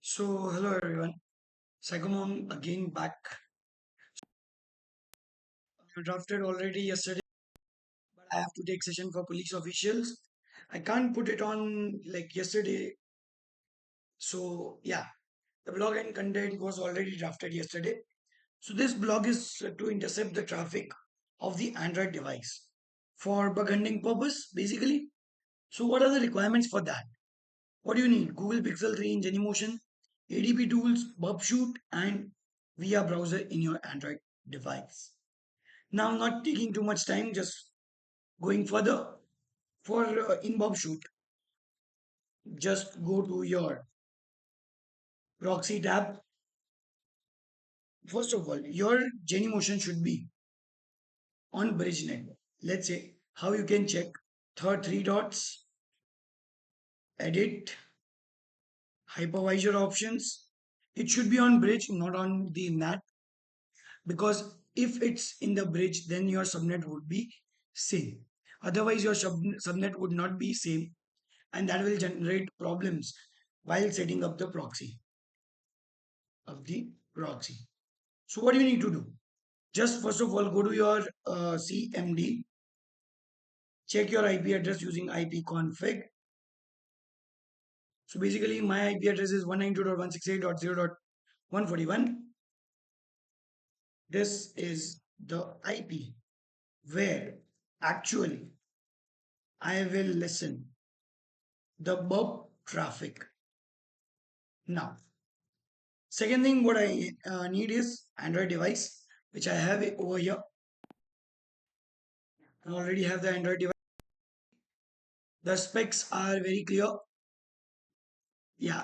So, hello everyone. Psychomong again back. I drafted already yesterday, but I have to take session for police officials. I can't put it on like yesterday. So, yeah, the blog and content was already drafted yesterday. So, this blog is to intercept the traffic of the Android device for bug hunting purpose, basically. So, what are the requirements for that? What do you need? Google Pixel 3 in Genymotion, ADB tools, Burp Suite, and via browser in your Android device. Now, not taking too much time, just going further for in Burp Suite, just go to your Proxy tab. First of all, your Genymotion should be on BridgeNet. Let's say how you can check third three dots, edit, hypervisor options. It should be on bridge, not on the NAT, because if it's in the bridge then your subnet would be same, otherwise your subnet would not be same, and that will generate problems while setting up the proxy. So what do you need to do? Just first of all, go to your cmd, check your ip address using ipconfig. So basically my ip address is 192.168.0.141. This is the ip where actually I will listen the burp traffic. Now, second thing what I need is Android device, which I have it over here. I already have the Android device. The specs are very clear. Yeah,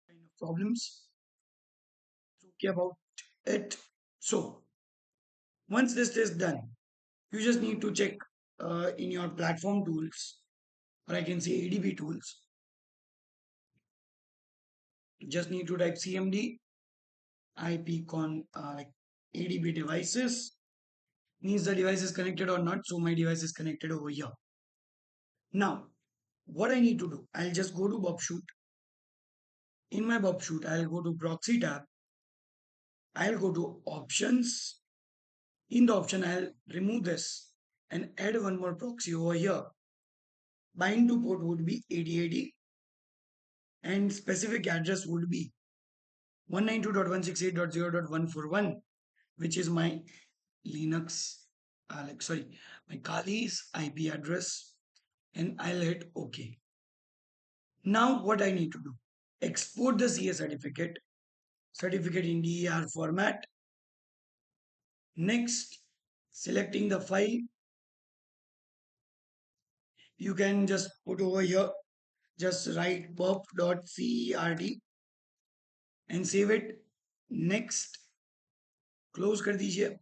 kind of problems. It's okay about it. So once this is done, you just need to check in your platform tools, or I can say ADB tools. Just need to type CMD ipcon like ADB devices. Means the device is connected or not. So my device is connected over here. Now, what I need to do, I'll just go to Burp Suite. In my Burp Suite, I'll go to Proxy tab. I'll go to Options. In the option, I'll remove this and add one more proxy over here. Bind to port would be 8080 and specific address would be 192.168.0.141, which is my Linux, my Kali's IP address, and I'll hit OK. Now what I need to do? Export the CA certificate in DER format. Next, selecting the file, you can just put over here, just write burp.cert and save it. Next, close कर दीजिए,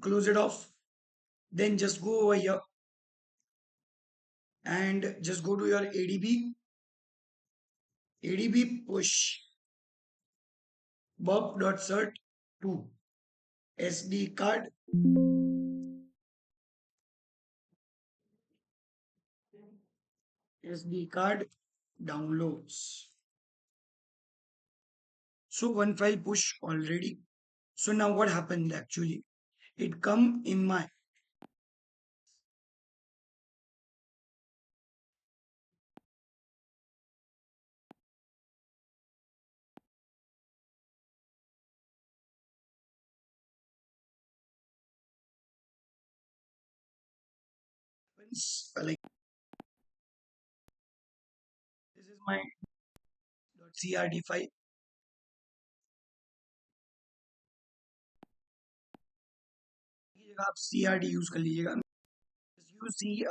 close it off. Then just go over here and just go to your ADB push burp.cert to SD card. SD card downloads. So one file push already. So now what happened actually? It come in my like this is my .crt file. की जगह आप CRD use कर लीजिएगा. You see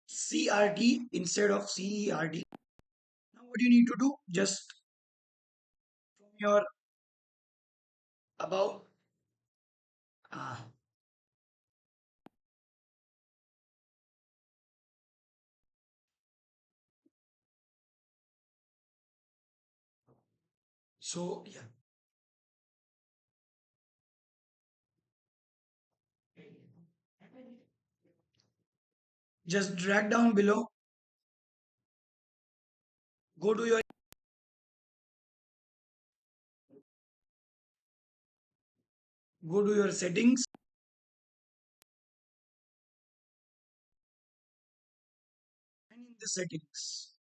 CRD instead of CERD. Now what you need to do, just from your about uh, so yeah, just drag down below Go to your settings, and in the settings,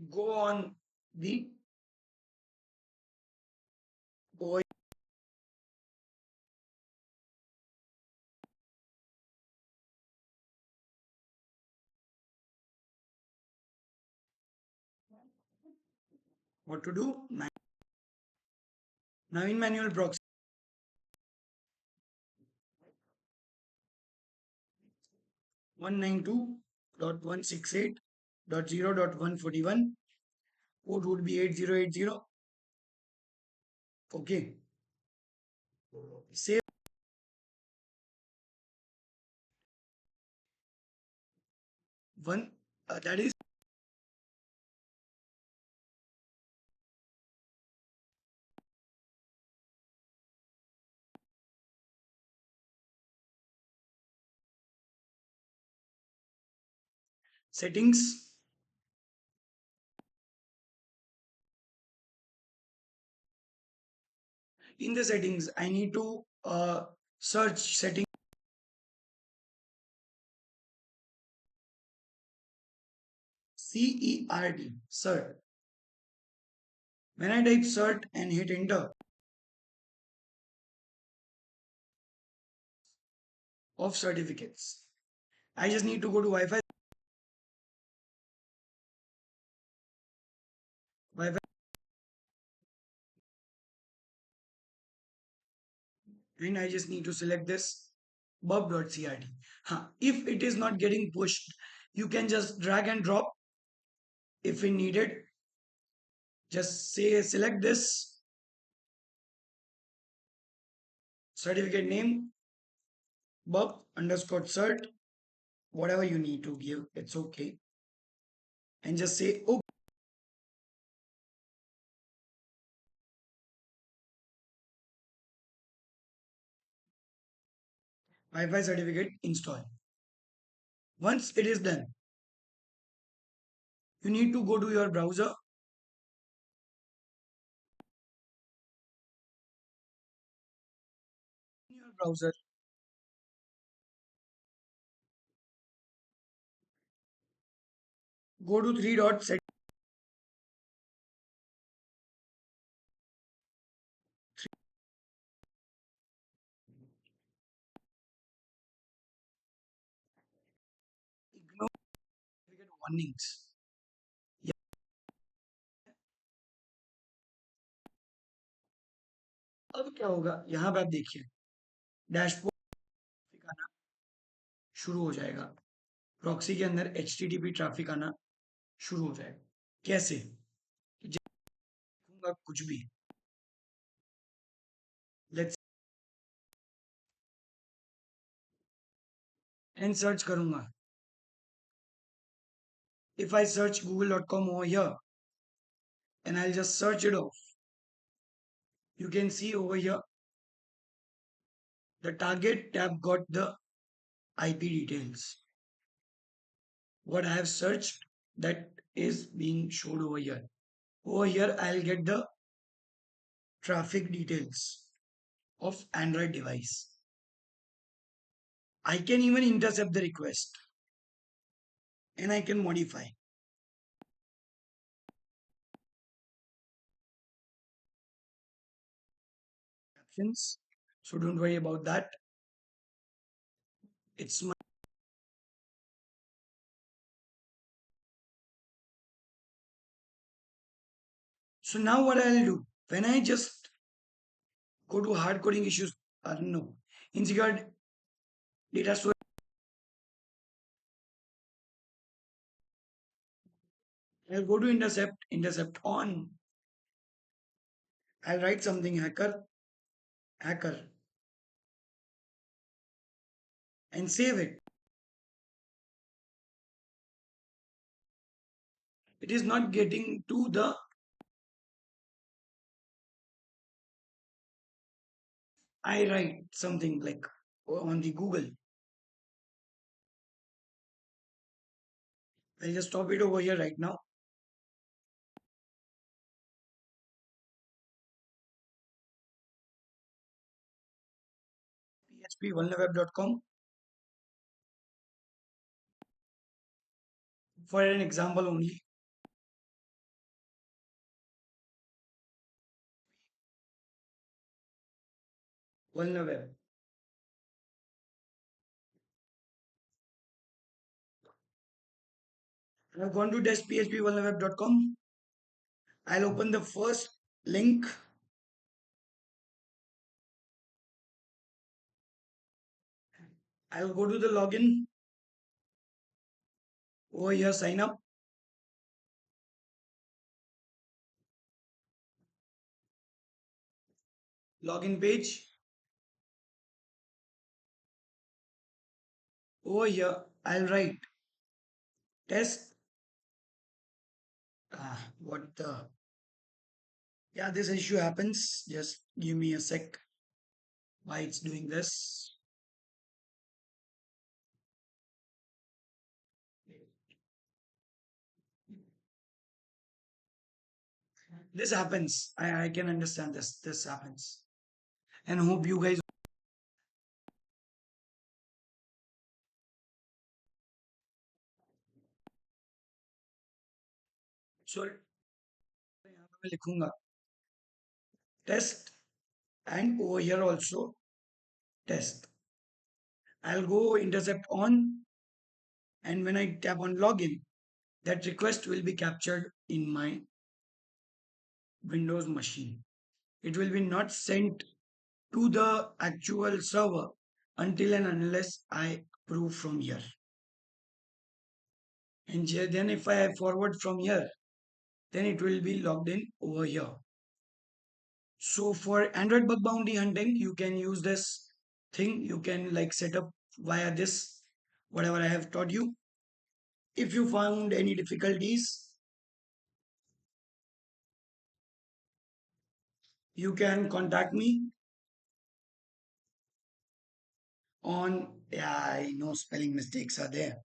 go on the over what to do. Now in manual proxy 192.168.0.141 port would be 8080. Okay. Save one, that is settings. In the settings, I need to search setting CERT, cert. When I type cert and hit enter of certificates, I just need to go to Wi-Fi, and I just need to select this burp.crt. If it is not getting pushed, you can just drag and drop if we needed. Just say select this certificate name burp underscore cert, whatever you need to give, it's okay. And just say okay. Wi-Fi certificate install. Once it is done, you need to go to your browser. In your browser, go to three dot set. Ignore certificate warnings. अब क्या होगा यहाँ पे आप देखिए dashboard आना शुरू हो जाएगा प्रॉक्सी के अंदर HTTP ट्रैफिक आना शुरू हो जाएगा कैसे जब लिखूंगा कुछ भी लेट्स एंड सर्च करूंगा if I search google.com over here and I'll just search it off you can see over here the target tab got the IP details what I have searched that is being showed over here. Over here, I'll get the traffic details of Android device. I can even intercept the request and I can modify captions. So don't worry about that. It's my so now what I'll do when I just go to hard coding issues, no, insecure data store. I'll go to intercept on. I'll write something hacker, and save it. It is not getting to the. I write something like on the Google. I'll just stop it over here right now. phpvulnerweb.com for an example only. Vulnerweb. I've gone to test phpvulnerweb.com. I'll open the first link. I'll go to the login. Over here, sign up. Login page. Over here, I'll write test. What the? Yeah, this issue happens. Just give me a sec. Why it's doing this? This happens. I can understand this. This happens. And hope you guys. Sorry. यहाँ पे मैं लिखूंगा test and over here also test. I'll go intercept on, and when I tap on login, that request will be captured in my Windows machine. It will be not sent to the actual server until and unless I approve from here. And then if I forward from here, then it will be logged in over here. So for Android bug bounty hunting, you can use this thing. You can like set up via this, whatever I have taught you. If you found any difficulties, you can contact me on, yeah, I know spelling mistakes are there.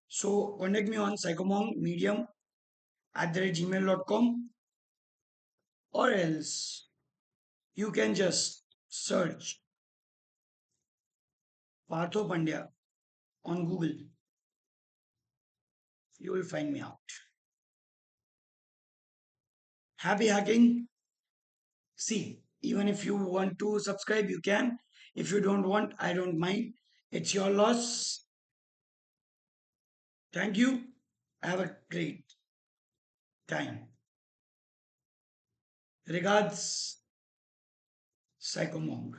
So contact me on Psychomong medium @gmail.com, or else you can just search Partho Pandya on Google. You will find me out. Happy hacking. See, even if you want to subscribe, you can. If you don't want, I don't mind. It's your loss. Thank you. Have a great time. Regards, Psychomong.